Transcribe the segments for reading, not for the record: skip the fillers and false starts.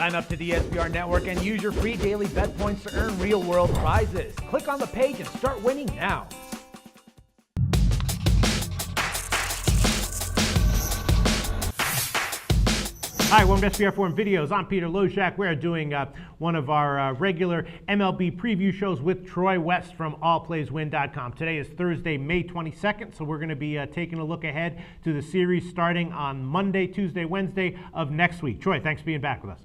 Sign up to the SBR Network and use your free daily bet points to earn real-world prizes. Click on the page and start winning now. Hi, welcome to SBR Forum Videos. I'm Peter Loshak. We're doing one of our regular MLB preview shows with Troy West from allplayswin.com. Today is Thursday, May 22nd, so we're going to be taking a look ahead to the series starting on Monday, Tuesday, Wednesday of next week. Troy, thanks for being back with us.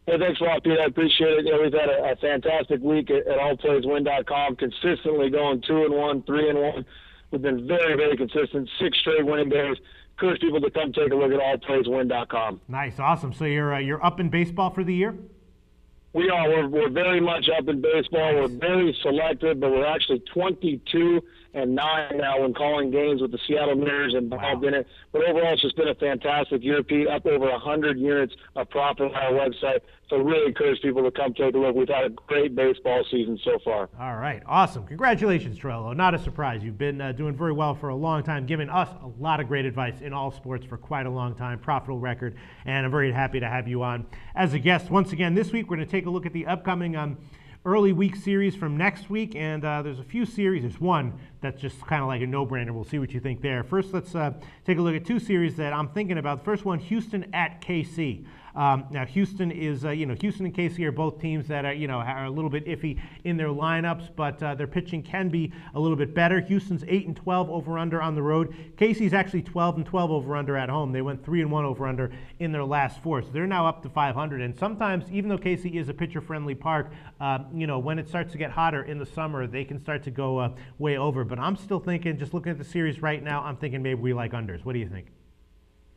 Hey, thanks a lot, Peter. I appreciate it. We've had a fantastic week at allplayswin.com, consistently going 2-1, 3-1. We've been very, very consistent, 6 straight winning days. Encourage people to come take a look at allplayswin.com. Nice, awesome. So you're up in baseball for the year? We are. We're very much up in baseball. We're very selective, but we're actually 22-9 now when calling games with the Seattle Mariners involved in it. But overall, it's just been a fantastic year, Pete. Up over 100 units of profit on our website. So really encourage people to come take a look. We've had a great baseball season so far. All right, awesome. Congratulations, Troy. Not a surprise. You've been doing very well for a long time, giving us a lot of great advice in all sports for quite a long time, profitable record, and I'm very happy to have you on as a guest. Once again, this week we're going to take a look at the upcoming early week series from next week, and there's a few series. There's one that's just kind of like a no-brainer. We'll see what you think there. First, let's take a look at two series that I'm thinking about. The first one, Houston at KC. Now, Houston is, Houston and KC are both teams that are a little bit iffy in their lineups, but their pitching can be a little bit better. Houston's 8-12 over/under on the road. KC's actually 12-12 over/under at home. They went 3-1 over/under in their last 4, so they're now up to 500. And sometimes, even though KC is a pitcher-friendly park, when it starts to get hotter in the summer, they can start to go way over. But I'm still thinking, just looking at the series right now, I'm thinking maybe we like unders. What do you think?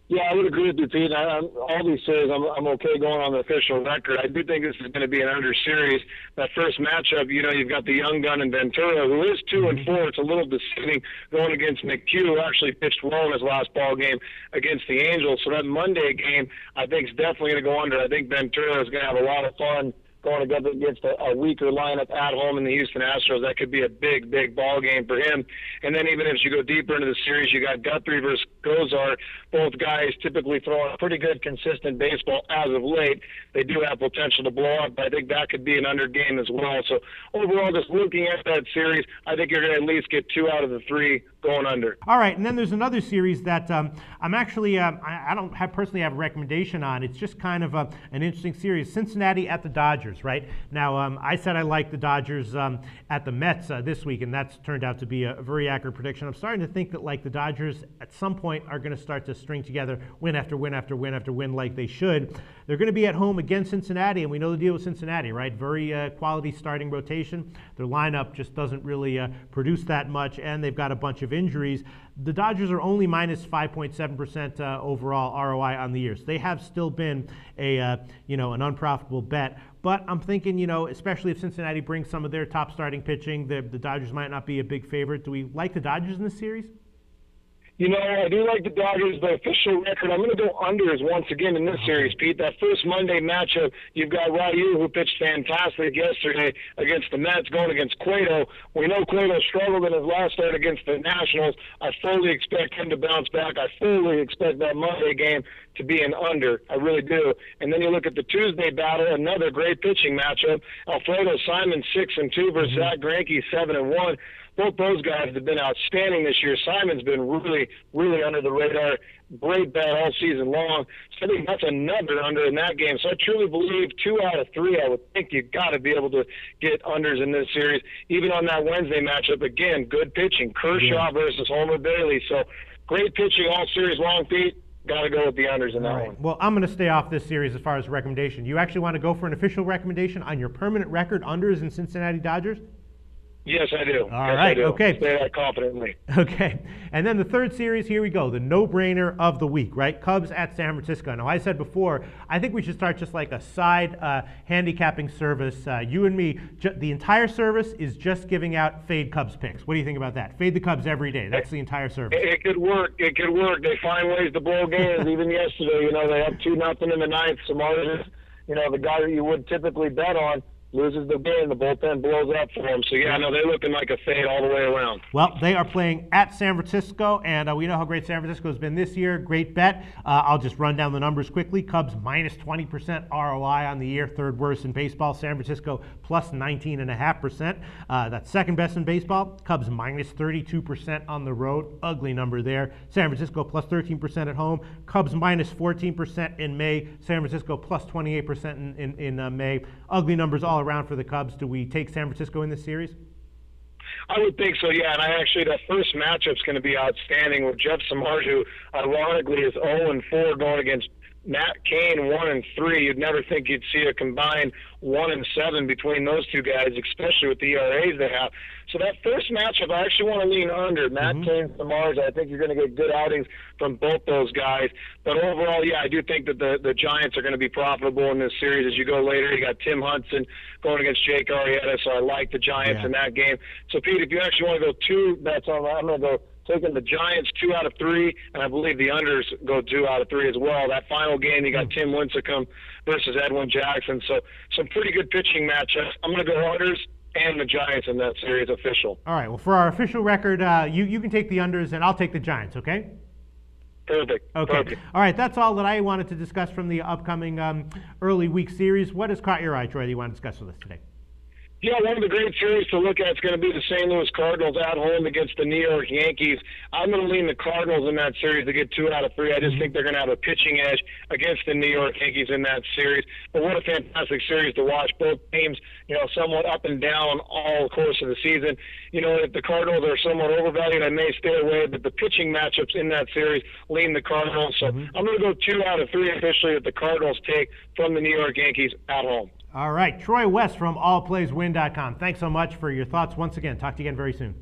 Yeah, I would agree with you, Pete. All these series, I'm okay going on the official record. I do think this is going to be an under series. That first matchup, you've got the young gun in Ventura, who is 2-4. It's a little deceiving going against McHugh, who actually pitched well in his last ball game against the Angels. So that Monday game, I think, is definitely going to go under. I think Ventura is going to have a lot of fun going against a weaker lineup at home in the Houston Astros. That could be a big, big ball game for him. And then even if you go deeper into the series, you got Guthrie versus Gozar. Both guys typically throwing pretty good, consistent baseball as of late. They do have potential to blow up, but I think that could be an under game as well. So overall, just looking at that series, I think you're going to at least get 2 out of the 3 going under. All right, and then there's another series that I'm actually, I don't personally have a recommendation on. It's just kind of an interesting series. Cincinnati at the Dodgers, right? Now, I said I like the Dodgers at the Mets this week, and that's turned out to be a very accurate prediction. I'm starting to think that, like, the Dodgers at some point are going to start to string together win after win after win after win like they should. They're going to be at home against Cincinnati, and we know the deal with Cincinnati, right? Very quality starting rotation. Their lineup just doesn't really produce that much, and they've got a bunch of injuries. The Dodgers are only minus 5.7% overall ROI on the year. So they have still been an unprofitable bet. But I'm thinking, especially if Cincinnati brings some of their top starting pitching, the Dodgers might not be a big favorite. Do we like the Dodgers in this series? I do like the Dodgers, but official record, I'm going to go unders once again in this series, Pete. That first Monday matchup, you've got Ryu, who pitched fantastic yesterday against the Mets, going against Cueto. We know Cueto struggled in his last start against the Nationals. I fully expect him to bounce back. I fully expect that Monday game to be an under. I really do. And then you look at the Tuesday battle, another great pitching matchup. Alfredo Simon 6-2 versus Zach Greinke 7-1. Both those guys have been outstanding this year. Simon's been really, really under the radar. Great bet all season long. So I think that's another under in that game. So I truly believe 2 out of 3, I would think you've got to be able to get unders in this series. Even on that Wednesday matchup, again, good pitching. Kershaw versus Homer Bailey. So great pitching all series long, Pete. Got to go with the unders in that one. Well, I'm going to stay off this series as far as recommendation. You actually want to go for an official recommendation on your permanent record unders in Cincinnati Dodgers? Yes, I do. All right, okay. Say that confidently. Okay, and then the third series, here we go, the no-brainer of the week, right? Cubs at San Francisco. Now, I said before, I think we should start just like a side handicapping service. You and me, the entire service is just giving out fade Cubs picks. What do you think about that? Fade the Cubs every day. That's the entire service. It could work. It could work. They find ways to blow games. Even yesterday, they have 2-0 in the ninth. Some others, the guy that you would typically bet on, loses the game, the bullpen blows up for them. So, yeah, no, they're looking like a fade all the way around. Well, they are playing at San Francisco, and we know how great San Francisco has been this year. Great bet. I'll just run down the numbers quickly. Cubs minus 20% ROI on the year, third worst in baseball. San Francisco plus 19.5%. That's second best in baseball. Cubs minus 32% on the road. Ugly number there. San Francisco plus 13% at home. Cubs minus 14% in May. San Francisco plus 28% in May. Ugly numbers all around for the Cubs. Do we take San Francisco in this series? I would think so, yeah. And that first matchup's going to be outstanding with Jeff Samard, who ironically is 0-4 going against Matt Cain 1-3. You'd never think you'd see a combined 1-7 between those two guys, especially with the ERAs they have. So that first matchup, I actually want to lean under Matt Cain and Samard. I think you're going to get good outings from both those guys. But overall, yeah, I do think that the Giants are going to be profitable in this series. As you go later, you got Tim Hudson going against Jake Arrieta, so I like the Giants in that game. So, Pete, if you actually want to go 2 bets on that, I'm going to go taking the Giants 2 out of 3, and I believe the unders go 2 out of 3 as well. That final game, you got Tim Lincecum versus Edwin Jackson. So some pretty good pitching matchups. I'm going to go unders and the Giants in that series official. All right. Well, for our official record, you can take the unders, and I'll take the Giants, okay? Perfect. Okay. Perfect. All right. That's all that I wanted to discuss from the upcoming early week series. What has caught your eye, Troy, that you want to discuss with us today? Yeah, one of the great series to look at is going to be the St. Louis Cardinals at home against the New York Yankees. I'm going to lean the Cardinals in that series to get 2 out of 3. I just think they're going to have a pitching edge against the New York Yankees in that series. But what a fantastic series to watch. Both teams, somewhat up and down all course of the season. If the Cardinals are somewhat overvalued, I may stay away. But the pitching matchups in that series lean the Cardinals. So I'm going to go 2 out of 3 officially that the Cardinals take from the New York Yankees at home. All right. Troy West from allplayswin.com. Thanks so much for your thoughts once again. Talk to you again very soon.